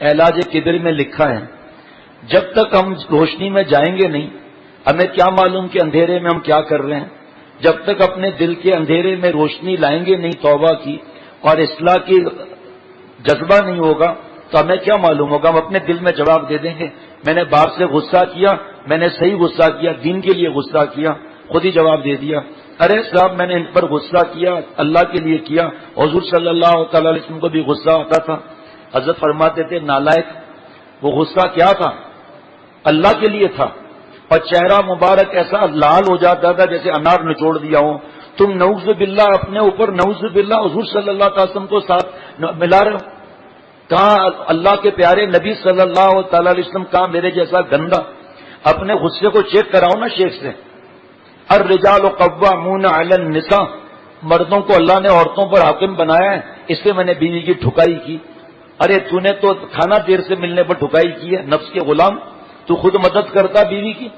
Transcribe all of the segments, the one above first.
علاج کبر میں لکھا ہے جب تک ہم روشنی میں جائیں گے نہیں ہمیں کیا معلوم کہ اندھیرے میں ہم کیا کر رہے ہیں. جب تک اپنے دل کے اندھیرے میں روشنی لائیں گے نہیں توبہ کی اور اصلاح کی جذبہ نہیں ہوگا تو ہمیں کیا معلوم ہوگا. ہم اپنے دل میں جواب دے دیں گے میں نے باپ سے غصہ کیا, میں نے صحیح غصہ کیا, دین کے لیے غصہ کیا, خود ہی جواب دے دیا. ارے صاحب میں نے ان پر غصہ کیا اللہ کے لیے کیا. حضور صلی اللہ تعالی علیہ وسلم کو بھی غصہ آتا تھا. حضرت فرماتے تھے نالائق وہ غصہ کیا تھا اللہ کے لیے تھا اور چہرہ مبارک ایسا لال ہو جاتا تھا جیسے انار نچوڑ دیا ہو. تم نعوذ باللہ اپنے اوپر نعوذ باللہ حضور صلی اللہ تعالی وسلم کو ساتھ ملا رہے ہو. کہاں اللہ کے پیارے نبی صلی اللہ تعالی علیہ وسلم کہاں میرے جیسا گندا. اپنے غصے کو چیک کراؤ نا شیخ سے. الرجال قوامون علی النساء, مردوں کو اللہ نے عورتوں پر حاکم بنایا ہے, اس سے میں نے بیوی کی ٹھکائی کی. ارے تو نے تو کھانا دیر سے ملنے پر ٹھکائی کی ہے, نفس کے غلام. تو خود مدد کرتا بیوی کی.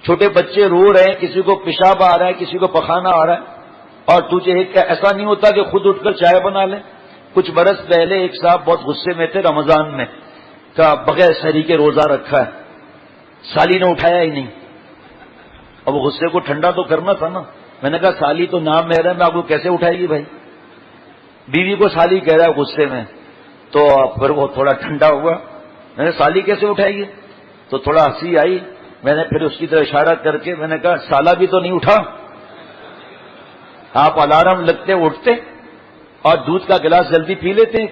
چھوٹے بچے رو رہے ہیں, کسی کو پیشاب آ رہا ہے, کسی کو پخانہ آ رہا ہے, اور تجھے ایسا نہیں ہوتا کہ خود اٹھ کر چائے بنا لے. کچھ برس پہلے ایک صاحب بہت غصے میں تھے, رمضان میں کا بغیر سحری کے روزہ رکھا ہے, سالی نے اٹھایا ہی نہیں. اب غصے کو ٹھنڈا تو کرنا تھا نا. میں نے کہا سالی تو نام محرم ہے, آپ کو کیسے اٹھائے گی بھائی. بیوی کو سالی کہہ رہا ہے غصے میں, تو پھر وہ تھوڑا ٹھنڈا ہوا. میں نے سالی کیسے اٹھائے گی, تو تھوڑا ہنسی آئی. میں نے پھر اس کی طرف اشارہ کر کے میں نے کہا سالہ بھی تو نہیں اٹھا. آپ الارم لگتے اٹھتے اور دودھ کا گلاس جلدی پی لیتے.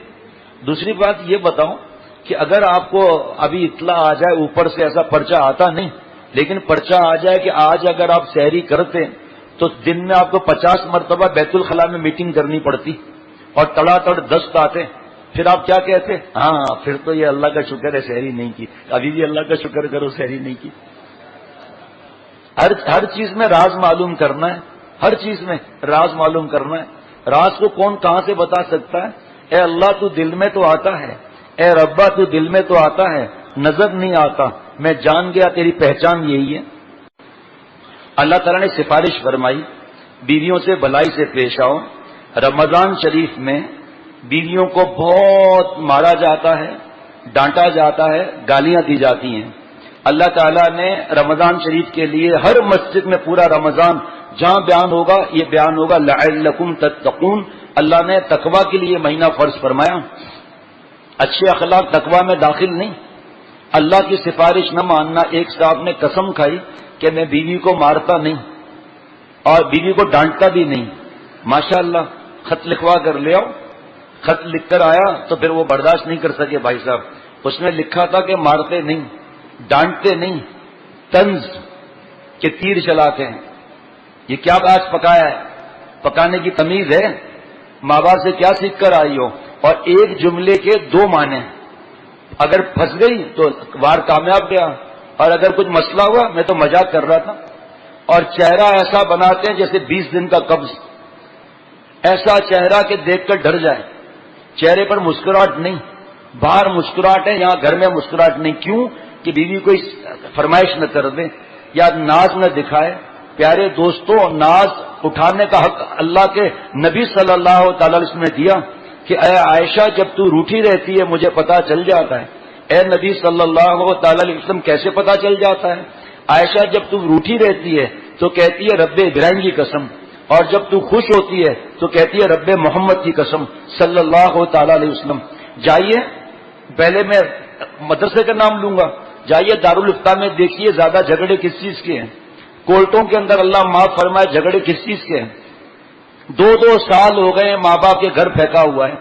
دوسری بات یہ بتاؤں کہ اگر آپ کو ابھی اطلاع آ جائے اوپر سے, ایسا پرچہ آتا نہیں, لیکن پرچہ آ جائے کہ آج اگر آپ سحری کرتے تو دن میں آپ کو 50 مرتبہ بیت الخلاء میں میٹنگ کرنی پڑتی اور تڑا تڑ 10 آتے, پھر آپ کیا کہتے؟ ہاں پھر تو یہ اللہ کا شکر ہے سحری نہیں کی. ابھی بھی اللہ کا شکر کرو سحری نہیں کی. ہر چیز میں راز معلوم کرنا ہے, ہر چیز میں راز معلوم کرنا ہے. راز کو کون کہاں سے بتا سکتا ہے؟ اے اللہ تو دل میں تو آتا ہے, اے ربا تو دل میں تو آتا ہے, نظر نہیں آتا. میں جان گیا تیری پہچان یہی ہے. اللہ تعالیٰ نے سفارش فرمائی بیویوں سے بھلائی سے پیش آؤ. رمضان شریف میں بیویوں کو بہت مارا جاتا ہے, ڈانٹا جاتا ہے, گالیاں دی جاتی ہیں. اللہ تعالیٰ نے رمضان شریف کے لیے ہر مسجد میں پورا رمضان جہاں بیان ہوگا یہ بیان ہوگا لعلکم تتقون. اللہ نے تقوی کے لیے مہینہ فرض فرمایا. اچھے اخلاق تقوی میں داخل نہیں. اللہ کی سفارش نہ ماننا. ایک صاحب نے قسم کھائی کہ میں بیوی کو مارتا نہیں اور بیوی کو ڈانٹتا بھی نہیں. ماشاءاللہ خط لکھوا کر لے آؤ. خط لکھ کر آیا تو پھر وہ برداشت نہیں کر سکے بھائی صاحب. اس نے لکھا تھا کہ مارتے نہیں, ڈانٹتے نہیں, طنز کے تیر چلاتے ہیں. یہ کیا آج پکایا ہے؟ پکانے کی تمیز ہے؟ ماں باپ سے کیا سیکھ کر آئی ہو؟ اور ایک جملے کے 2 معنی. اگر پھنس گئی تو وار کامیاب گیا, اور اگر کچھ مسئلہ ہوا میں تو مذاق کر رہا تھا. اور چہرہ ایسا بناتے ہیں جیسے 20 دن کا قبض, ایسا چہرہ کہ دیکھ کر ڈر جائے. چہرے پر مسکراہٹ نہیں, باہر مسکراہٹ ہے, یہاں گھر میں مسکراہٹ نہیں. کیوں کہ بیوی کو فرمائش نہ کر دے یا ناز نہ دکھائے. پیارے دوستوں, ناز اٹھانے کا حق اللہ کے نبی صلی اللہ تعالی علیہ وسلم نے دیا کہ اے عائشہ جب تو روٹھی رہتی ہے مجھے پتا چل جاتا ہے. اے نبی صلی اللہ تعالی علیہ وسلم کیسے پتا چل جاتا ہے؟ عائشہ جب تو روٹھی رہتی ہے تو کہتی ہے رب ابراہیم کی قسم, اور جب تو خوش ہوتی ہے تو کہتی ہے رب محمد کی قسم صلی اللہ تعالی علیہ وسلم. جائیے, پہلے میں مدرسے کا نام لوں گا, جائیے دارالفتہ میں دیکھیے زیادہ جھگڑے کس چیز کے ہیں. کورٹوں کے اندر اللہ معاف فرمائے جھگڑے کس چیز کے ہیں. 2 سال ہو گئے ماں باپ کے گھر پھینکا ہوا ہے,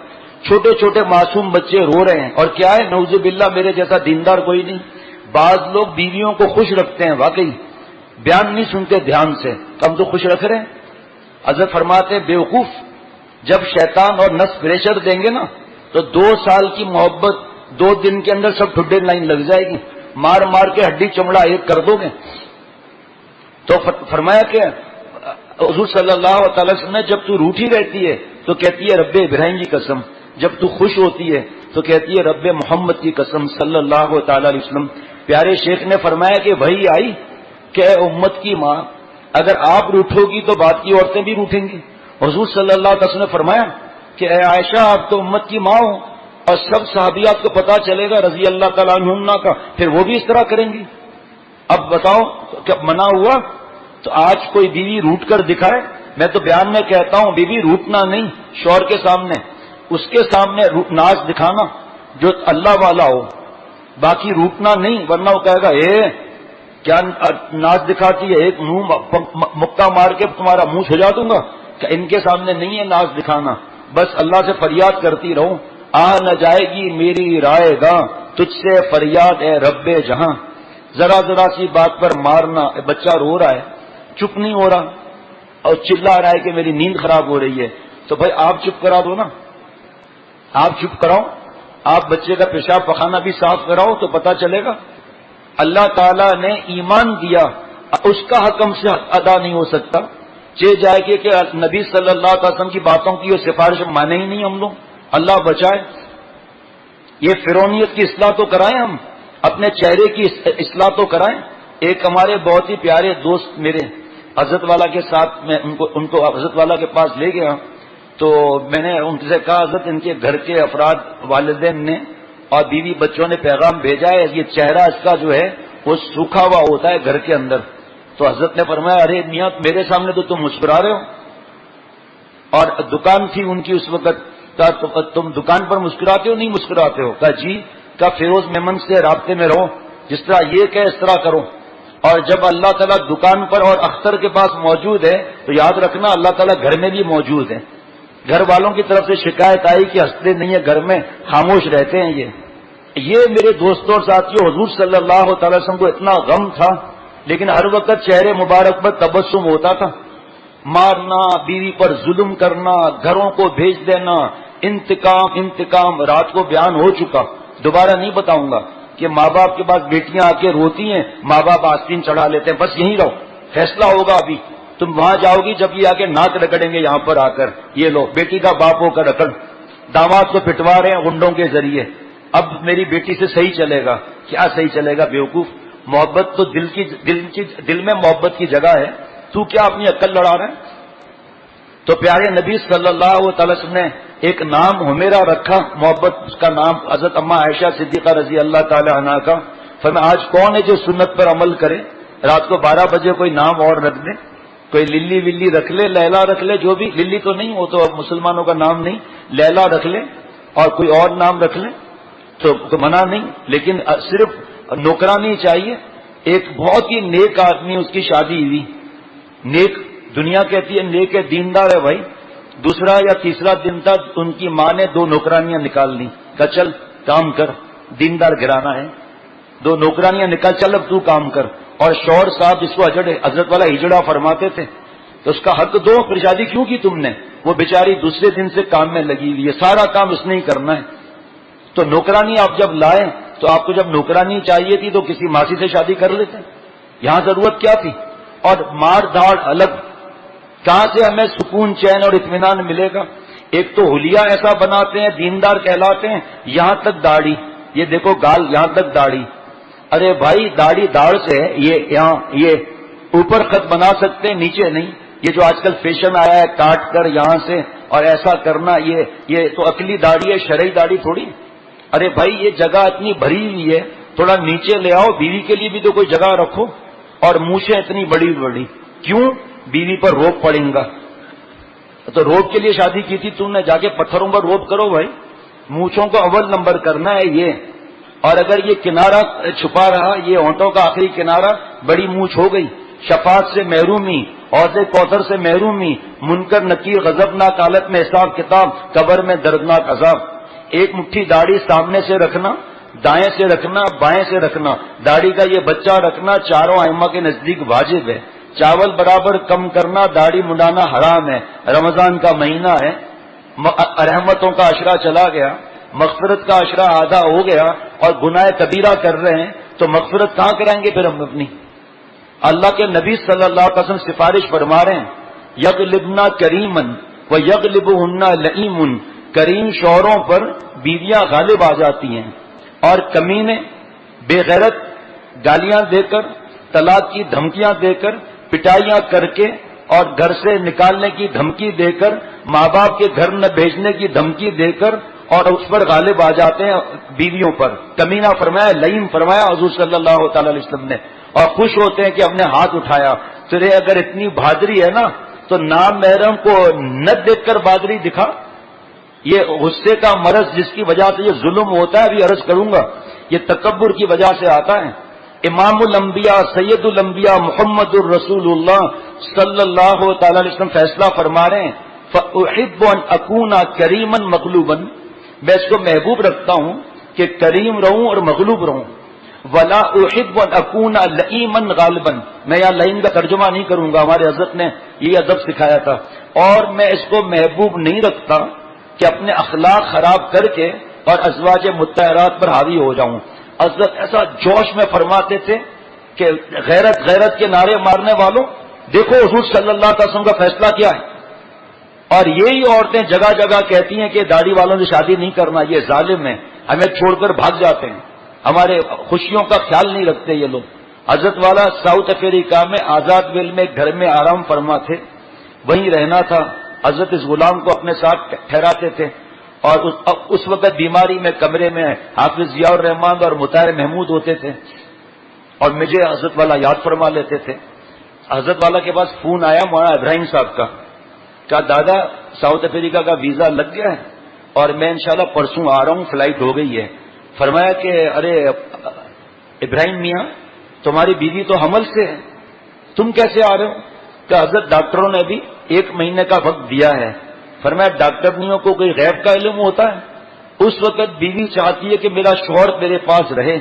چھوٹے چھوٹے معصوم بچے رو رہے ہیں. اور کیا ہے, نعوذ باللہ میرے جیسا دیندار کوئی نہیں. بعض لوگ بیویوں کو خوش رکھتے ہیں, واقعی بیان نہیں سنتے دھیان سے, ہم تو خوش رکھ رہے ہیں. حضرت فرماتے ہیں بیوقوف, جب شیطان اور نفس پریشر دیں گے نا تو 2 سال کی محبت 2 دن کے اندر سب ٹھڈے لائن لگ جائے گی. مار مار کے ہڈی چمڑا ایک کر دو گے. تو فرمایا کہ حضور صلی اللہ تعالی وسلم نے جب تو روٹھی رہتی ہے تو کہتی ہے رب ابراہیم کی قسم, جب تو خوش ہوتی ہے تو کہتی ہے رب محمد کی قسم صلی اللہ تعالی علیہ وسلم. پیارے شیخ نے فرمایا کہ وہی آئی کہ اے امت کی ماں, اگر آپ روٹھو گی تو بعد کی عورتیں بھی روٹھیں گی. حضور صلی اللہ علیہ وسلم نے فرمایا کہ اے عائشہ آپ تو امت کی ماں ہو اور سب صحابیات کو پتا چلے گا رضی اللہ تعالیٰ عنہم کا، پھر وہ بھی اس طرح کریں گی؟ اب بتاؤ کیا منع ہوا؟ تو آج کوئی بیوی روٹ کر دکھائے، میں تو بیان میں کہتا ہوں بیوی روٹنا نہیں، شوہر کے سامنے، اس کے سامنے ناز دکھانا جو اللہ والا ہو، باقی روٹنا نہیں، ورنہ وہ کہے گا کیا ناز دکھاتی ہے، ایک منہ مکہ مار کے تمہارا منہ سجا دوں گا۔ کہ ان کے سامنے نہیں ہے ناز دکھانا، بس اللہ سے فریاد کرتی رہو، آ نہ جائے گی میری رائے گاں، تجھ سے فریاد اے رب جہاں۔ ذرا ذرا سی بات پر مارنا، بچہ رو رہا ہے چپ نہیں ہو رہا اور چلا رہا ہے کہ میری نیند خراب ہو رہی ہے، تو بھائی آپ چپ کرا دو نا، آپ چپ کراؤ، آپ بچے کا پیشاب پخانہ بھی صاف کراؤ تو پتہ چلے گا۔ اللہ تعالیٰ نے ایمان دیا، اس کا حق ہم سے ادا نہیں ہو سکتا، جائے کہ نبی صلی اللہ علیہ وسلم کی باتوں کی اور سفارش مانے ہی نہیں ہم لوگ، اللہ بچائے۔ یہ فرعونیت کی اصلاح تو کرائیں، ہم اپنے چہرے کی اصلاح تو کرائیں۔ ایک ہمارے بہت ہی پیارے دوست میرے حضرت والا کے ساتھ میں ان کو حضرت والا کے پاس لے گیا، تو میں نے ان سے کہا حضرت ان کے گھر کے افراد والدین نے اور بیوی بچوں نے پیغام بھیجا ہے، یہ چہرہ اس کا جو ہے وہ سوکھا ہوا ہوتا ہے گھر کے اندر۔ تو حضرت نے فرمایا ارے میاں میرے سامنے تو تم مسکرا رہے ہو، اور دکان تھی ان کی اس وقت، تم دکان پر مسکراتے ہو نہیں مسکراتے ہو؟ کہا جی، کہا فیروز میمن سے رابطے میں رہو، جس طرح یہ کہ اس طرح کرو، اور جب اللہ تعالیٰ دکان پر اور اختر کے پاس موجود ہے تو یاد رکھنا اللہ تعالیٰ گھر میں بھی موجود ہے۔ گھر والوں کی طرف سے شکایت آئی کہ ہنستے نہیں ہے گھر میں، خاموش رہتے ہیں، یہ میرے دوستوں اور ساتھیوں حضور صلی اللہ تعالی وسلم کو اتنا غم تھا، لیکن ہر وقت چہرے مبارک پر تبسم ہوتا تھا۔ مارنا، بیوی پر ظلم کرنا، گھروں کو بھیج دینا، انتقام انتقام، رات کو بیان ہو چکا، دوبارہ نہیں بتاؤں گا کہ ماں باپ کے پاس بیٹیاں آ کے روتی ہیں، ماں باپ آستین چڑھا لیتے ہیں، بس یہیں رہو، فیصلہ ہوگا ابھی، تم وہاں جاؤ گی جب یہ آ کے ناک رگڑیں گے یہاں پر آ کر، یہ لو بیٹی کا باپ ہو کر رکڑ، داماد کو پٹوا رہے ہیں غنڈوں کے ذریعے، اب میری بیٹی سے صحیح چلے گا؟ کیا صحیح چلے گا بیوقوف؟ محبت تو دل میں محبت کی جگہ ہے، تو کیا اپنی عقل لڑا رہا ہے؟ تو پیارے نبی صلی اللہ علیہ وسلم نے ایک نام حمیرہ رکھا، محبت اس کا نام حضرت اماں عائشہ صدیقہ رضی اللہ تعالی عنہا کا۔ فرمایا آج کون ہے جو سنت پر عمل کرے، رات کو 12 بجے کوئی نام اور رکھ دے، کوئی للی ولی رکھ لے، لیلا رکھ لے، جو بھی، للی تو نہیں، وہ تو اب مسلمانوں کا نام نہیں، لیلا رکھ لے اور کوئی اور نام رکھ لے تو منع نہیں، لیکن صرف نوکرانی چاہیے۔ ایک بہت ہی نیک آدمی، اس کی شادی ہوئی، نیک، دنیا کہتی ہے نیک ہے، دیندار ہے بھائی، دوسرا یا تیسرا دن تھا ان کی ماں نے 2 نوکرانیاں نکال لی، کہا چل کام کر، دیندار گھرانہ ہے، 2 نوکرانیاں نکال، چل اب تو کام کر۔ اور شوہر صاحب جس کو حضرت والا ہجڑا فرماتے تھے، تو اس کا حق دو، پھر شادی کیوں کی تم نے؟ وہ بیچاری دوسرے دن سے کام میں لگی ہوئی ہے، سارا کام اس نے ہی کرنا ہے۔ تو نوکرانی آپ جب لائیں تو آپ کو جب نوکرانی چاہیے تھی تو کسی ماسی سے شادی کر لیتے، یہاں ضرورت کیا تھی؟ اور مار دھاڑ الگ، کہاں سے ہمیں سکون چین اور اطمینان ملے گا؟ ایک تو حلیہ ایسا بناتے ہیں، دیندار کہلاتے ہیں، یہاں تک داڑھی، یہ دیکھو گال یہاں تک داڑھی، ارے بھائی داڑھی داڑھ سے ہے، یہاں یہ اوپر خط بنا سکتے ہیں نیچے نہیں، یہ جو آج کل فیشن آیا ہے کاٹ کر یہاں سے اور ایسا کرنا، یہ تو عقلی داڑھی ہے، شرعی داڑھی تھوڑی۔ ارے بھائی یہ جگہ اتنی بھری ہوئی ہے، تھوڑا نیچے لے آؤ، بیوی کے لیے بھی تو کوئی جگہ رکھو، اور مونچھیں اتنی بڑی بڑی کیوں؟ بیوی پر روب پڑیں گا، تو روب کے لیے شادی کی تھی تم نے، جا کے پتھروں پر روب کرو بھائی، مونچھوں کو اول نمبر کرنا ہے یہ۔ اور اگر یہ کنارہ چھپا رہا، یہ ہونٹوں کا آخری کنارہ، بڑی مونچھ ہو گئی، شفاعت سے محرومی، حوض کوثر سے محرومی، منکر نکیر غضبناک حالت میں حساب کتاب، قبر میں دردناک عذاب۔ ایک مٹھی داڑھی سامنے سے رکھنا، دائیں سے رکھنا، بائیں سے رکھنا، داڑھی کا یہ بچہ رکھنا چاروں ائمہ کے نزدیک واجب ہے۔ چاول برابر کم کرنا، داڑھی منڈانا حرام ہے، رمضان کا مہینہ ہے، رحمتوں کا عشرہ چلا گیا، مغفرت کا عشرہ آدھا ہو گیا، اور گناہ کبیرہ کر رہے ہیں تو مغفرت کہاں کرائیں گے پھر ہم اپنی؟ اللہ کے نبی صلی اللہ علیہ وسلم سفارش فرما رہے ہیں، یغلبنا کریمن و یغلبہن لئیم، کریم شوہروں پر بیویاں غالب آ جاتی ہیں، اور کمینے بے غیرت گالیاں دے کر، طلاق کی دھمکیاں دے کر، پٹائیاں کر کے، اور گھر سے نکالنے کی دھمکی دے کر، ماں باپ کے گھر نہ بھیجنے کی دھمکی دے کر، اور اس پر غالب آ جاتے ہیں بیویوں پر. کمینہ فرمایا، لعین فرمایا حضور صلی اللہ تعالی علیہ وسلم نے، اور خوش ہوتے ہیں کہ ہم نے ہاتھ اٹھایا. تیرے اگر اتنی بہادری ہے نا تو نام محرم کو نہ دیکھ کر بہادری دکھا. یہ غصے کا مرض جس کی وجہ سے یہ ظلم ہوتا ہے، ابھی عرض کروں گا، یہ تکبر کی وجہ سے آتا ہے. امام الانبیاء سید الانبیاء محمد الرسول اللہ صلی اللہ تعالی علیہ وسلم فیصلہ فرما رہے ہیں، فأحب ان اکون کریما مغلوبا، میں اس کو محبوب رکھتا ہوں کہ کریم رہوں اور مغلوب رہوں. ولا احب ان اکون لئیما غالبا، میں یہاں لئیم کا ترجمہ نہیں کروں گا، ہمارے حضرت نے یہ ادب سکھایا تھا. اور میں اس کو محبوب نہیں رکھتا کہ اپنے اخلاق خراب کر کے اور ازواج مطہرات پر حاوی ہو جاؤں. حضرت ایسا جوش میں فرماتے تھے کہ غیرت غیرت کے نعرے مارنے والوں، دیکھو حضور صلی اللہ علیہ وسلم کا فیصلہ کیا ہے. اور یہی عورتیں جگہ جگہ کہتی ہیں کہ داڑھی والوں سے شادی نہیں کرنا، یہ ظالم ہیں، ہمیں چھوڑ کر بھاگ جاتے ہیں، ہمارے خوشیوں کا خیال نہیں رکھتے یہ لوگ. حضرت والا ساؤتھ افریقہ میں آزاد ویل میں گھر میں آرام فرما تھے، وہیں رہنا تھا. حضرت اس غلام کو اپنے ساتھ ٹھہراتے تھے، اور اس وقت بیماری میں کمرے میں حافظ ضیاء الرحمان اور مطہر محمود ہوتے تھے، اور مجھے حضرت والا یاد فرما لیتے تھے. حضرت والا کے پاس فون آیا مولانا ابراہیم صاحب کا، کہا دادا ساؤتھ افریقہ کا ویزا لگ گیا ہے اور میں انشاءاللہ پرسوں آ رہا ہوں، فلائٹ ہو گئی ہے. فرمایا کہ ارے ابراہیم میاں، تمہاری بیوی تو حمل سے ہے، تم کیسے آ رہے ہو؟ کہ حضرت ڈاکٹروں نے بھی 1 مہینے کا وقت دیا ہے. فرمایا ڈاکٹرنیوں کو کوئی غیب کا علم ہوتا ہے؟ اس وقت بیوی چاہتی ہے کہ میرا شوہر میرے پاس رہے،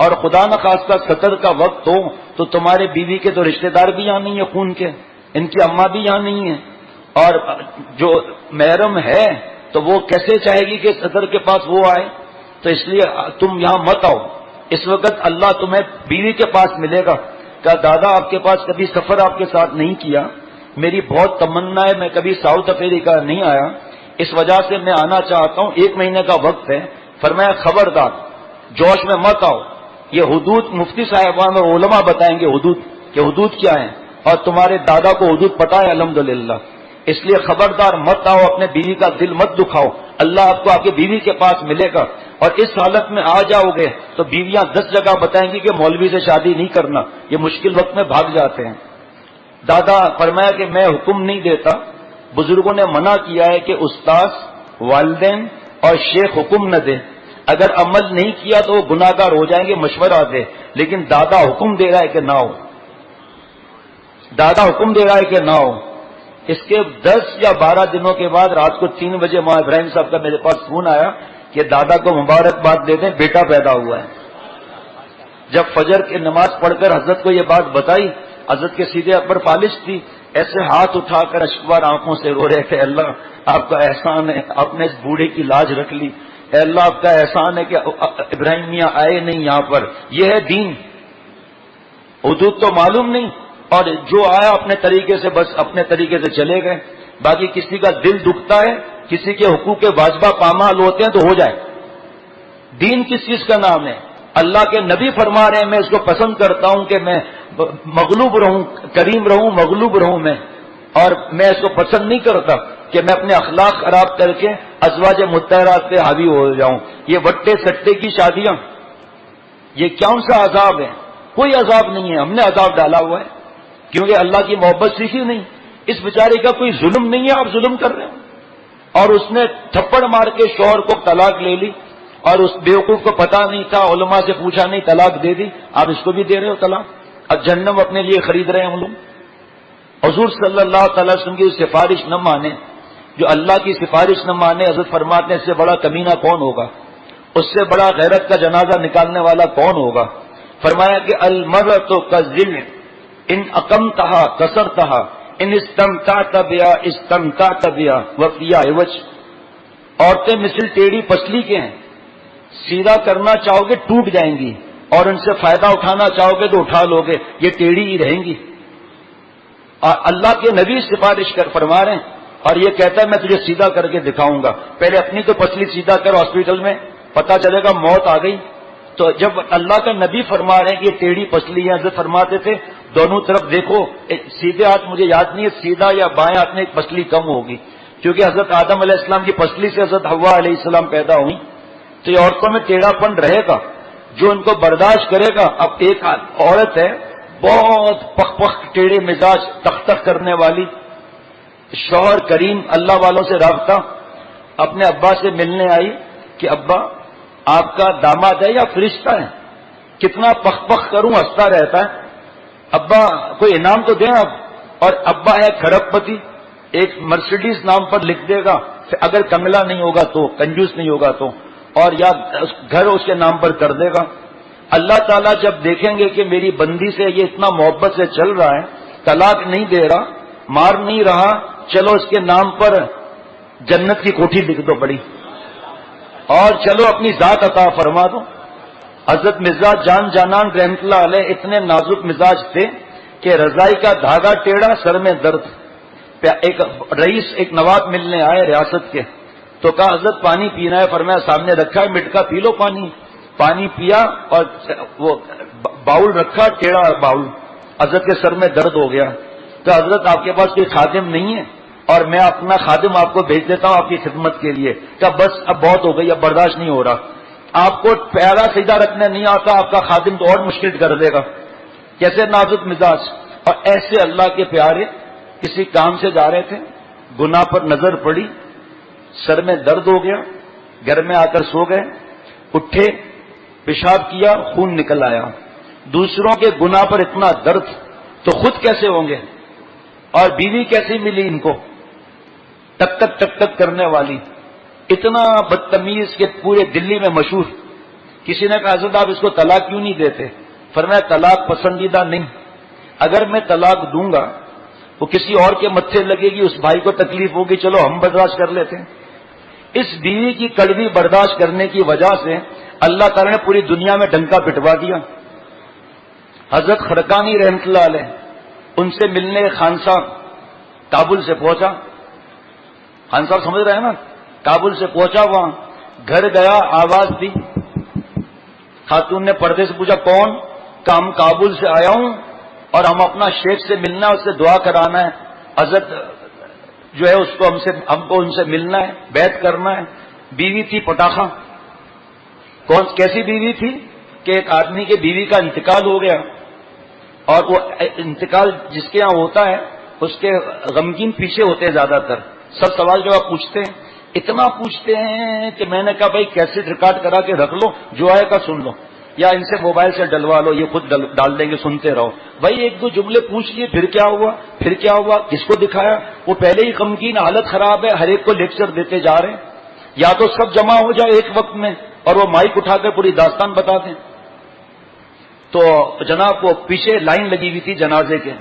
اور خدا نخواستہ سطر کا وقت ہو تو تمہارے بیوی کے تو رشتہ دار بھی یہاں نہیں ہے خون کے، ان کی اماں بھی یہاں نہیں ہے، اور جو محرم ہے تو وہ کیسے چاہے گی کہ صدر کے پاس وہ آئے؟ تو اس لیے تم یہاں مت آؤ، اس وقت اللہ تمہیں بیوی کے پاس ملے گا. کہا دادا آپ کے پاس کبھی سفر آپ کے ساتھ نہیں کیا، میری بہت تمنا ہے، میں کبھی ساؤتھ افریقہ نہیں آیا، اس وجہ سے میں آنا چاہتا ہوں، 1 مہینے کا وقت ہے. فرمایا خبردار جوش میں مت آؤ، یہ حدود مفتی صاحبان اور علماء بتائیں گے حدود کہ حدود کیا ہیں، اور تمہارے دادا کو حدود پتہ ہے الحمدللہ، اس لیے خبردار مت آؤ، اپنے بیوی کا دل مت دکھاؤ، اللہ آپ کو آپ کی بیوی کے پاس ملے گا. اور اس حالت میں آ جاؤ گے تو بیویاں 10 جگہ بتائیں گی کہ مولوی سے شادی نہیں کرنا، یہ مشکل وقت میں بھاگ جاتے ہیں. دادا فرمایا کہ میں حکم نہیں دیتا، بزرگوں نے منع کیا ہے کہ استاذ، والدین اور شیخ حکم نہ دے، اگر عمل نہیں کیا تو وہ گناہ گار ہو جائیں گے، مشورہ دے. لیکن دادا حکم دے رہا ہے کہ نہ ہو، دادا حکم دے رہا ہے کہ نہ ہو. اس کے 10 یا 12 دنوں کے بعد رات کو 3 بجے مولانا ابراہیم صاحب کا میرے پاس فون آیا کہ دادا کو مبارکباد دے دیں، بیٹا پیدا ہوا ہے. جب فجر کی نماز پڑھ کر حضرت کو یہ بات بتائی، حضرت کے سیدھے اکبر فالج تھی، ایسے ہاتھ اٹھا کر اشکبار آنکھوں سے رو رہے تھے، اللہ آپ کا احسان ہے، آپ نے اس بوڑھے کی لاج رکھ لی، اے اللہ آپ کا احسان ہے کہ ابراہیم میاں آئے نہیں یہاں پر. یہ ہے دین، حدود تو معلوم نہیں، اور جو آیا اپنے طریقے سے بس اپنے طریقے سے چلے گئے. باقی کسی کا دل دکھتا ہے، کسی کے حقوق واجبہ پامال ہوتے ہیں تو ہو جائے. دین کس چیز کا نام ہے؟ اللہ کے نبی فرما رہے ہیں میں اس کو پسند کرتا ہوں کہ میں مغلوب رہوں، کریم رہوں، مغلوب رہوں میں، اور میں اس کو پسند نہیں کرتا کہ میں اپنے اخلاق خراب کر کے ازواج مطہرات پہ حاوی ہو جاؤں. یہ وٹے سٹے کی شادیاں، یہ کون سا عذاب ہے؟ کوئی عذاب نہیں ہے، ہم نے عذاب ڈالا ہوا ہے کیونکہ اللہ کی محبت سیکھی نہیں. اس بیچارے کا کوئی ظلم نہیں ہے، آپ ظلم کر رہے ہیں. اور اس نے تھپڑ مار کے شوہر کو طلاق لے لی، اور اس بیوقوف کو پتا نہیں تھا، علماء سے پوچھا نہیں، طلاق دے دی. آپ اس کو بھی دے رہے ہو طلاق، اب جہنم اپنے لیے خرید رہے ہیں ہم لوگ. حضور صلی اللہ تعالی وسلم کی سفارش نہ مانے، جو اللہ کی سفارش نہ مانے، حضرت فرماتے ہیں اس سے بڑا کمینہ کون ہوگا، اس سے بڑا غیرت کا جنازہ نکالنے والا کون ہوگا. فرمایا کہ المرأۃ کالظل ان اقمتها کسرتها ان استمتعت بها استمتعت بها وفي عوج. عورتیں مثل ٹیڑھی پسلی کے ہیں، سیدھا کرنا چاہو گے ٹوٹ جائیں گی، اور ان سے فائدہ اٹھانا چاہو گے تو اٹھا لو گے، یہ ٹیڑھی ہی رہیں گی. اللہ کے نبی سفارش کر فرما رہے ہیں، اور یہ کہتا ہے میں تجھے سیدھا کر کے دکھاؤں گا. پہلے اپنی تو پسلی سیدھا کر، ہاسپٹل میں پتہ چلے گا موت آ گئی. تو جب اللہ کا نبی فرما رہے ہیں کہ یہ ٹیڑھی پسلی ہے، حضرت فرماتے تھے دونوں طرف دیکھو، سیدھے ہاتھ مجھے یاد نہیں ہے، سیدھا یا بائیں ہاتھ میں ایک پسلی کم ہوگی، کیونکہ حضرت آدم علیہ السلام کی پسلی سے حضرت حوا علیہ السلام پیدا ہوئی، تو یہ عورتوں میں ٹیڑھا پن رہے گا، جو ان کو برداشت کرے گا۔ اب ایک عورت ہے بہت پخ پخ ٹیڑھے مزاج، تخ تخ کرنے والی، شوہر کریم، اللہ والوں سے رابطہ، اپنے ابا سے ملنے آئی کہ ابا آپ کا داماد ہے یا فرشتہ ہے، کتنا پخ پخ کروں، ہنستا رہتا ہے، ابا کوئی انعام تو دیں آپ۔ اور ابا ہے کھڑپ پتی، ایک مرسیڈیز نام پر لکھ دے گا، اگر کملا نہیں ہوگا تو، کنجوس نہیں ہوگا تو، اور یا گھر اس کے نام پر کر دے گا۔ اللہ تعالیٰ جب دیکھیں گے کہ میری بندی سے یہ اتنا محبت سے چل رہا ہے، طلاق نہیں دے رہا، مار نہیں رہا، چلو اس کے نام پر جنت کی کوٹھی لکھ دو بڑی، اور چلو اپنی ذات عطا فرما دو۔ حضرت مرزا جان جانان رحمت اللہ علیہ اتنے نازک مزاج تھے کہ رضائی کا دھاگا ٹیڑھا، سر میں درد۔ ایک رئیس، ایک نواب ملنے آئے ریاست کے، تو کہا حضرت پانی پینا ہے، فرمایا سامنے رکھا ہے مٹکا، پی لو پانی۔ پانی پیا اور وہ باؤل رکھا، ٹیڑھا باؤل، حضرت کے سر میں درد ہو گیا۔ تو حضرت آپ کے پاس کوئی خادم نہیں ہے؟ اور میں اپنا خادم آپ کو بھیج دیتا ہوں آپ کی خدمت کے لیے۔ کہ بس اب بہت ہو گئی، اب برداشت نہیں ہو رہا، آپ کو پیارا سیدھا رکھنے نہیں آتا، آپ کا خادم تو اور مشکل کر دے گا۔ کیسے نازک مزاج۔ اور ایسے اللہ کے پیارے کسی کام سے جا رہے تھے، گناہ پر نظر پڑی، سر میں درد ہو گیا، گھر میں آ کر سو گئے، اٹھے، پیشاب کیا، خون نکل آیا۔ دوسروں کے گناہ پر اتنا درد تو خود کیسے ہوں گے؟ اور بیوی کیسی ملی ان کو؟ ٹک ٹک ٹک ٹک کرنے والی، اتنا بدتمیز کہ پورے دلی میں مشہور۔ کسی نے کہا حضرت آپ اس کو طلاق کیوں نہیں دیتے؟ فرمایا طلاق پسندیدہ نہیں، اگر میں طلاق دوں گا وہ کسی اور کے متھے لگے گی، اس بھائی کو تکلیف ہوگی، چلو ہم برداشت کر لیتے ہیں۔ اس بیوی کی کڑوی برداشت کرنے کی وجہ سے اللہ تعالی نے پوری دنیا میں ڈنکا پٹوا دیا۔ حضرت خرقانی رحمت اللہ علیہ، ان سے ملنے خان صاحب کابل سے پہنچا، خان صاحب سمجھ رہے ہیں نا، کابل سے پہنچا، وہاں گھر گیا، آواز دی، خاتون نے پردے سے پوچھا کون؟ کہ ہم کابل سے آیا ہوں اور ہم اپنا شیخ سے ملنا ہے، اس سے دعا کرانا ہے، حضرت جو ہے اس کو ہم کو ان سے ملنا ہے، بیعت کرنا ہے۔ بیوی تھی پٹاخہ۔ کیسی بیوی تھی کہ ایک آدمی کے بیوی کا انتقال ہو گیا، اور وہ انتقال جس کے یہاں ہوتا ہے اس کے غمگین پیچھے ہوتے ہیں زیادہ تر، سب سوال جواب پوچھتے ہیں، اتنا پوچھتے ہیں کہ میں نے کہا بھائی کیسٹ ریکارڈ کرا کے رکھ لو، جو آئے گا سن لو، یا ان سے موبائل سے ڈلوا لو، یہ خود ڈال دیں گے، سنتے رہو۔ بھائی ایک دو جملے پوچھ لیے، پھر کیا ہوا، پھر کیا ہوا، کس کو دکھایا؟ وہ پہلے ہی غمگین، حالت خراب ہے، ہر ایک کو لیکچر دیتے جا رہے ہیں۔ یا تو سب جمع ہو جائے ایک وقت میں اور وہ مائک اٹھا کر پوری داستان بتا دیں۔ تو جناب وہ پیچھے لائن لگی ہوئی تھی جنازے کے،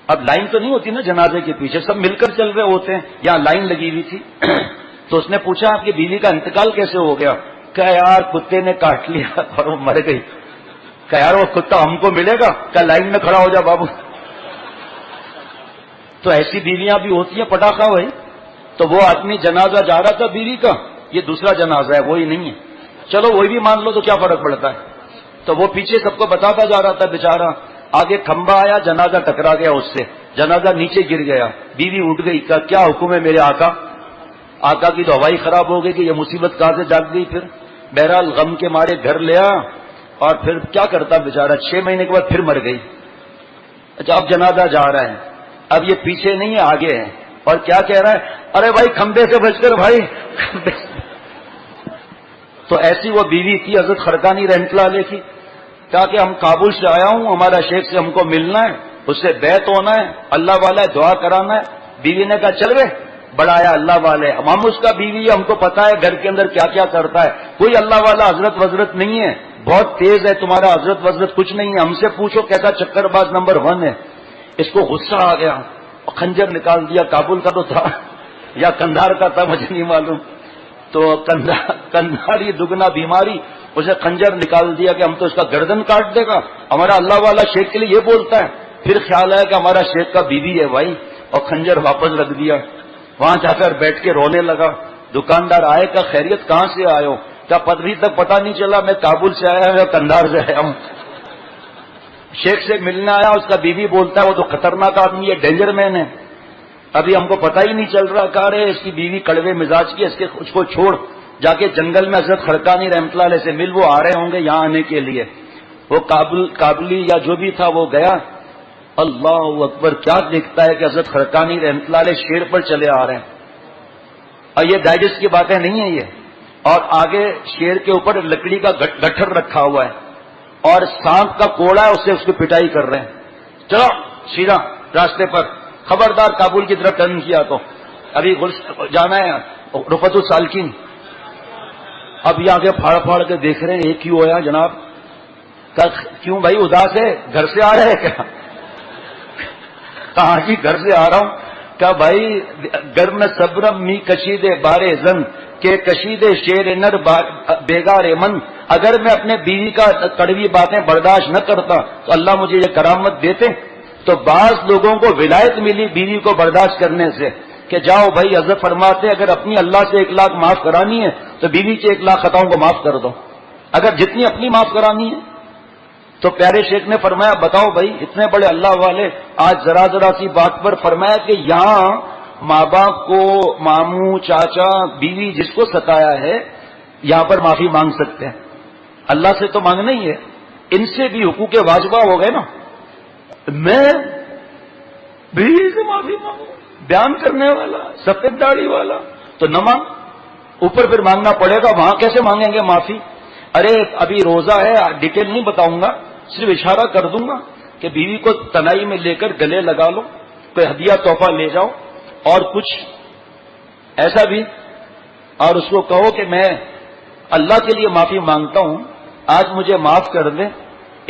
اب لائن تو نہیں ہوتی نا جنازے کے پیچھے، سب مل کر چل رہے ہوتے ہیں، یہاں لائن لگی ہوئی تھی۔ تو اس نے پوچھا آپ کی بیوی کا انتقال کیسے ہو گیا؟ کہ یار کتے نے کاٹ لیا اور وہ مر گئی۔ کہ یار وہ کتا ہم کو ملے گا؟ کہ لائن میں کھڑا ہو جا بابو۔ تو ایسی بیویاں بھی ہوتی ہیں پٹاخہ بھائی۔ تو وہ آدمی جنازہ جا رہا تھا بیوی کا، یہ دوسرا جنازہ ہے، وہی نہیں ہے، چلو وہی بھی مان لو تو کیا فرق پڑتا ہے۔ تو وہ پیچھے سب کو بتاتا جا رہا تھا بیچارہ، آگے کھمبا آیا، جنازہ ٹکرا گیا اس سے، جنازہ نیچے گر گیا، بیوی اٹھ گئی، کہا کیا حکم ہے میرے آقا؟ آقا کی تو ہوائی خراب ہو گئی کہ یہ مصیبت کہاں سے جاگ گئی۔ پھر بہرحال غم کے مارے گھر لیا، اور پھر کیا کرتا بیچارہ، 6 مہینے کے بعد پھر مر گئی۔ اچھا اب جنازہ جا رہا ہے، اب یہ پیچھے نہیں ہے آگے ہے، اور کیا کہہ رہا ہے؟ ارے بھائی کھمبے سے بچ کر بھائی۔ تو ایسی وہ بیوی تھی حضرت خرقانی رحمت اللہ علیہ کی۔ کہا کہ ہم کابل سے آیا ہوں، ہمارا شیخ سے ہم کو ملنا ہے، اس سے بیعت ہونا ہے، اللہ والا ہے، دعا کرانا ہے۔ بیوی نے کہا چل رہے، بڑھایا اللہ والے، ہم اس کا بیوی ہے، ہم کو پتا ہے گھر کے اندر کیا کیا کرتا ہے، کوئی اللہ والا حضرت وزرت نہیں ہے، بہت تیز ہے تمہارا حضرت وزرت کچھ نہیں ہے، ہم سے پوچھو کیسا چکر باز نمبر 1 ہے۔ اس کو غصہ آ گیا، خنجر نکال دیا، کابل کا تو تھا یا کندھار کا تھا مجھے نہیں معلوم، تو کندھاری دگنا بیماری، اسے خنجر نکال دیا کہ ہم تو اس کا گردن کاٹ دے گا، ہمارا اللہ والا شیخ کے لیے یہ بولتا ہے۔ پھر خیال آیا کہ ہمارا شیخ کا بیوی ہے بھائی، اور خنجر واپس رکھ دیا، وہاں جا کر بیٹھ کے رونے لگا۔ دکاندار آئے کا خیریت کہاں سے آئے ہو؟ کیا ابھی تک پتا نہیں چلا میں کابل سے آیا ہوں یا کندھار سے آیا ہوں؟ شیخ سے ملنے آیا، اس کا بیوی بولتا ہے وہ تو خطرناک آدمی ہے، ڈینجر مین ہے۔ ابھی ہم کو پتہ ہی نہیں چل رہا، کہا رہے اس کی بیوی کڑوے مزاج کی، اس کو چھوڑ، جا کے جنگل میں حضرت خرقانی رحمۃ اللہ علیہ سے مل، وہ آ رہے ہوں گے یہاں آنے کے لیے۔ وہ کابلی یا جو بھی تھا وہ گیا، اللہ اکبر، کیا دیکھتا ہے کہ حضرت خرقانی رحمۃ اللہ علیہ شیر پر چلے آ رہے ہیں، اور یہ ڈائجسٹ کی باتیں نہیں ہیں یہ، اور آگے شیر کے اوپر لکڑی کا گٹھر رکھا ہوا ہے اور سانپ کا کوڑا ہے، اس کو پٹائی کر رہے ہیں، چلو سیدھا راستے پر، خبردار کابل کی طرف ٹرن کیا تو ابھی جانا ہے رفعت السالکین۔ اب یہ آگے پھاڑ پھاڑ کے دیکھ رہے ہیں، یہ کیوں ہوا جناب؟ کیوں بھائی اداس ہے؟ گھر سے آ رہے ہیں کیا؟ کہاں جی گھر سے آ رہا ہوں۔ کہ بھائی گرم صبرم می کشیدے بارے زن کے کشیدے شیر نر بیگار من، اگر میں اپنے بیوی کا کڑوی باتیں برداشت نہ کرتا تو اللہ مجھے یہ کرامت دیتے۔ تو بعض لوگوں کو ولایت ملی بیوی کو برداشت کرنے سے کہ جاؤ بھائی، حضرت فرماتے اگر اپنی اللہ سے 1 لاکھ معاف کرانی ہے تو بیوی کے 1 لاکھ خطاؤں کو معاف کر دو، اگر جتنی اپنی معاف کرانی ہے۔ تو پیارے شیخ نے فرمایا بتاؤ بھائی، اتنے بڑے اللہ والے آج ذرا سی بات پر فرمایا کہ یہاں ماں باپ کو، ماموں، چاچا، بیوی جس کو ستایا ہے یہاں پر معافی مانگ سکتے ہیں، اللہ سے تو مانگنا ہی ہے، ان سے بھی حقوق واجبہ ہو گئے نا۔ میں بیوی سے معافی مانگوں، بیان کرنے والا، سفید داڑھی والا، تو نہ مانگ، اوپر پھر مانگنا پڑے گا، وہاں کیسے مانگیں گے معافی؟ ارے ابھی روزہ ہے، ڈیٹیل نہیں بتاؤں گا، صرف اشارہ کر دوں گا کہ بیوی کو تنائی میں لے کر گلے لگا لو، کوئی ہدیہ تحفہ لے جاؤ اور کچھ ایسا بھی، اور اس کو کہو کہ میں اللہ کے لیے معافی مانگتا ہوں، آج مجھے معاف کر دیں،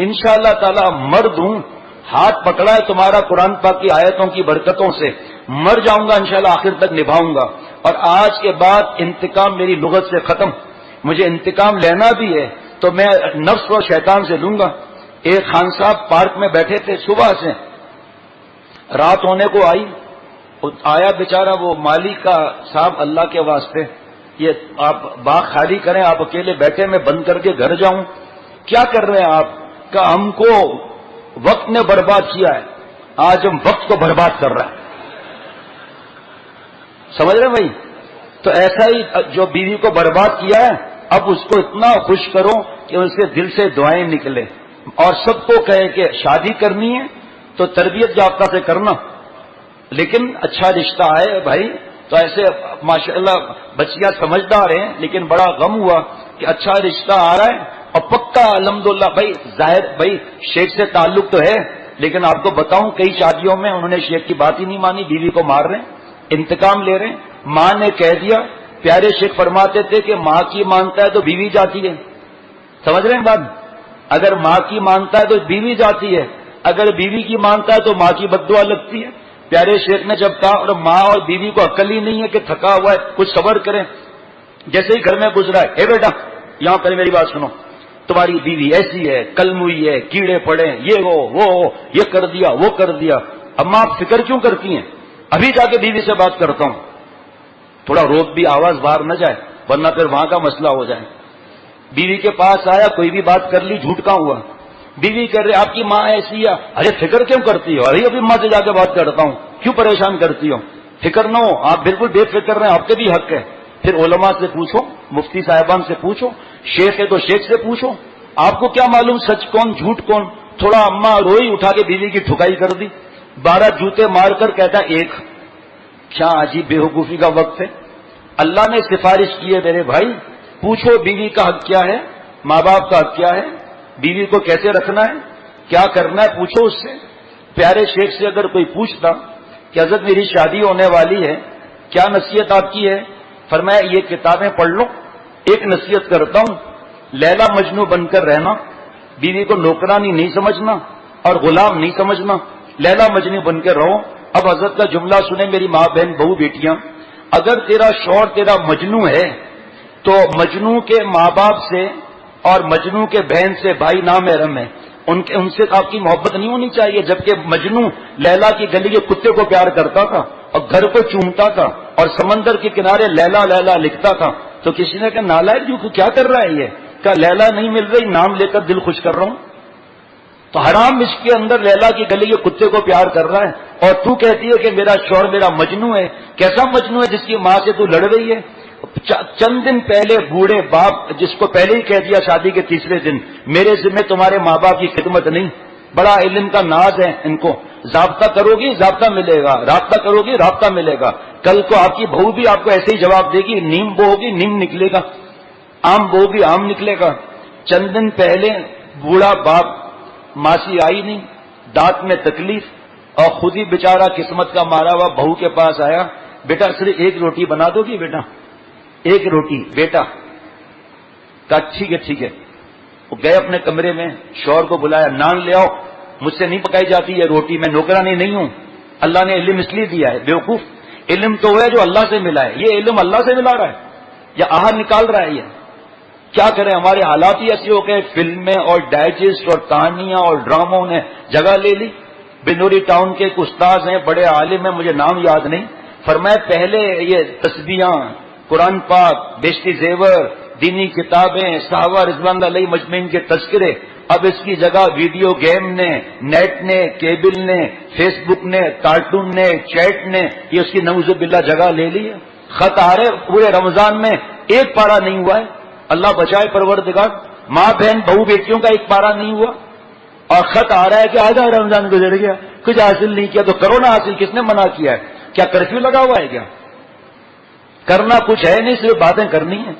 انشاءاللہ تعالی مرد ہوں، ہاتھ پکڑا ہے تمہارا قرآن پاک کی آیتوں کی برکتوں سے، مر جاؤں گا انشاءاللہ آخر تک نبھاؤں گا، اور آج کے بعد انتقام میری لغت سے ختم، مجھے انتقام لینا بھی ہے تو میں نفس اور شیطان سے لوں گا۔ ایک خان صاحب پارک میں بیٹھے تھے، صبح سے رات ہونے کو آیا بیچارہ وہ مالی کا، صاحب اللہ کے واسطے یہ آپ باغ خالی کریں، آپ اکیلے بیٹھے، میں بند کر کے گھر جاؤں، کیا کر رہے ہیں آپ؟ کہ ہم کو وقت نے برباد کیا ہے، آج ہم وقت کو برباد کر رہے ہیں، سمجھ رہے ہیں بھائی؟ تو ایسا ہی جو بیوی کو برباد کیا ہے، اب اس کو اتنا خوش کرو کہ اس کے دل سے دعائیں نکلے، اور سب کو کہے کہ شادی کرنی ہے تو تربیت یافتہ سے کرنا، لیکن اچھا رشتہ آئے بھائی، تو ایسے ماشاءاللہ بچیاں سمجھدار ہیں، لیکن بڑا غم ہوا کہ اچھا رشتہ آ رہا ہے اور پکا الحمدللہ بھائی، ظاہر بھائی شیخ سے تعلق تو ہے، لیکن آپ کو بتاؤں کئی شادیوں میں انہوں نے شیخ کی بات ہی نہیں مانی، بیوی کو مار رہے ہیں، انتقام لے رہے ہیں، ماں نے کہہ دیا، پیارے شیخ فرماتے تھے کہ ماں کی مانتا ہے تو بیوی جاتی ہے، سمجھ رہے ہیں بات؟ اگر ماں کی مانتا ہے تو بیوی جاتی ہے، اگر بیوی کی مانتا ہے تو ماں کی بد دعا لگتی ہے۔ پیارے شیخ نے جب کہا، اور ماں اور بیوی کو عقل ہی نہیں ہے کہ تھکا ہوا ہے کچھ صبر کریں، جیسے ہی گھر میں گزرا ہے، اے بیٹا یہاں پہلے میری بات سنو، تمہاری بیوی ایسی ہے، کلموئی ہے، کیڑے پڑے، یہ ہو وہ ہو، یہ کر دیا وہ کر دیا، اما آپ فکر کیوں کرتی ہیں؟ ابھی جا کے بیوی سے بات کرتا ہوں، تھوڑا روک بھی آواز باہر نہ جائے ورنہ پھر وہاں کا مسئلہ ہو جائے۔ بیوی کے پاس آیا، کوئی بھی بات کر لی، جھوٹ کہاں ہوا؟ بیوی کہہ رہے آپ کی ماں ایسی ہے، ارے فکر کیوں کرتی ہو؟ ابھی ماں سے جا کے بات کرتا ہوں، کیوں پریشان کرتی ہو؟ فکر نہ ہو، آپ بالکل بے فکر رہیں، آپ کے بھی حق ہے۔ پھر علماء سے پوچھو، مفتی صاحبان سے پوچھو، شیخ ہے تو شیخ سے پوچھو، آپ کو کیا معلوم سچ کون جھوٹ کون؟ تھوڑا اماں روئی، اٹھا کے بیوی کی ٹھکائی کر دی، 12 جوتے مار کر کہتا ایک، کیا عجیب بے وقوفی کا وقت ہے۔ اللہ نے سفارش کی ہے میرے بھائی، پوچھو بیوی کا حق کیا ہے، ماں باپ کا حق کیا ہے، بیوی کو کیسے رکھنا ہے، کیا کرنا ہے، پوچھو اس سے۔ پیارے شیخ سے اگر کوئی پوچھتا کہ حضرت میری شادی ہونے والی ہے، کیا نصیحت آپ کی ہے؟ فرمایا یہ کتابیں پڑھ لو، ایک نصیحت کرتا ہوں، لیلا مجنو بن کر رہنا، بیوی کو نوکرانی نہیں سمجھنا اور غلام نہیں سمجھنا، لیلا مجنو بن کے رہو۔ اب حضرت کا جملہ سنیں میری ماں بہن بہو بیٹیاں، اگر تیرا شوہر تیرا مجنو ہے تو مجنو کے ماں باپ سے اور مجنو کے بہن سے بھائی نامحرم ہے، ان سے آپ کی محبت نہیں ہونی چاہیے، جبکہ مجنو لیلا کی گلی کے کتے کو پیار کرتا تھا اور گھر کو چومتا تھا اور سمندر کے کنارے لیلا لیلا لکھتا تھا، تو کسی نے کہا نالائق جو کیا کر رہا ہے یہ؟ کہا لیلا نہیں مل رہی، نام لے کر دل خوش کر رہا ہوں۔ تو حرام عشق کے اندر لیلا کی گلی کے کتے کو پیار کر رہا ہے، اور تو کہتی ہے کہ میرا شوہر میرا مجنو ہے۔ کیسا مجنو ہے جس کی ماں سے تو لڑ رہی ہے؟ چند دن پہلے بوڑھے باپ جس کو پہلے ہی کہہ دیا شادی کے تیسرے دن، میرے ذمہ تمہارے ماں باپ کی خدمت نہیں۔ بڑا علم کا ناز ہے ان کو، ضابطہ کرو گی ضابطہ ملے گا، رابطہ کرو گی رابطہ ملے گا۔ کل کو آپ کی بہو بھی آپ کو ایسے ہی جواب دے گی، نیم بو ہوگی نیم نکلے گا، آم بو ہوگی آم نکلے گا۔ چند دن پہلے بوڑھا باپ، ماسی آئی نہیں، دانت میں تکلیف، اور خود ہی بیچارہ قسمت کا مارا ہوا بہو کے پاس آیا، بیٹا صرف ایک روٹی بنا دو گی بیٹا، ایک روٹی بیٹا؟ کہا ٹھیک ہے ٹھیک ہے۔ وہ گئے اپنے کمرے میں، شوہر کو بلایا، نان لے آؤ، مجھ سے نہیں پکائی جاتی یہ روٹی، میں نوکرانی نہیں ہوں۔ اللہ نے علم اس لیے دیا ہے بیوقوف، علم تو وہ ہے جو اللہ سے ملا ہے، یہ علم اللہ سے ملا رہا ہے یا آہار نکال رہا ہے؟ یہ کیا کریں، ہمارے حالات ہی ایسے ہو گئے، فلمیں اور ڈائجسٹ اور کہانیاں اور ڈراموں نے جگہ لے لی۔ بنوری ٹاؤن کے ایک استاذ ہیں، بڑے عالم ہیں، مجھے نام یاد نہیں، فرمایا پہلے یہ تسبیحاں، قرآن پاک، بیشتی زیور، دینی کتابیں، صحابہ رضوان اللہ علیہ مجمعین کے تذکرے، اب اس کی جگہ ویڈیو گیم نے، نیٹ نے، کیبل نے، فیس بک نے، کارٹون نے، چیٹ نے، یہ اس کی نعوذ باللہ جگہ لے لی ہے۔ خط آ رہے پورے رمضان میں ایک پارا نہیں ہوا ہے، اللہ بچائے پروردگار، ماں بہن بہو بیٹیوں کا ایک پارا نہیں ہوا، اور خط آ رہا ہے کہ آدھا رمضان گزر گیا، کچھ حاصل نہیں کیا، تو کرو نا حاصل، کس نے منع کیا ہے؟ کیا کرفیو لگا ہوا ہے کیا؟ کرنا کچھ ہے نہیں، صرف باتیں کرنی ہیں۔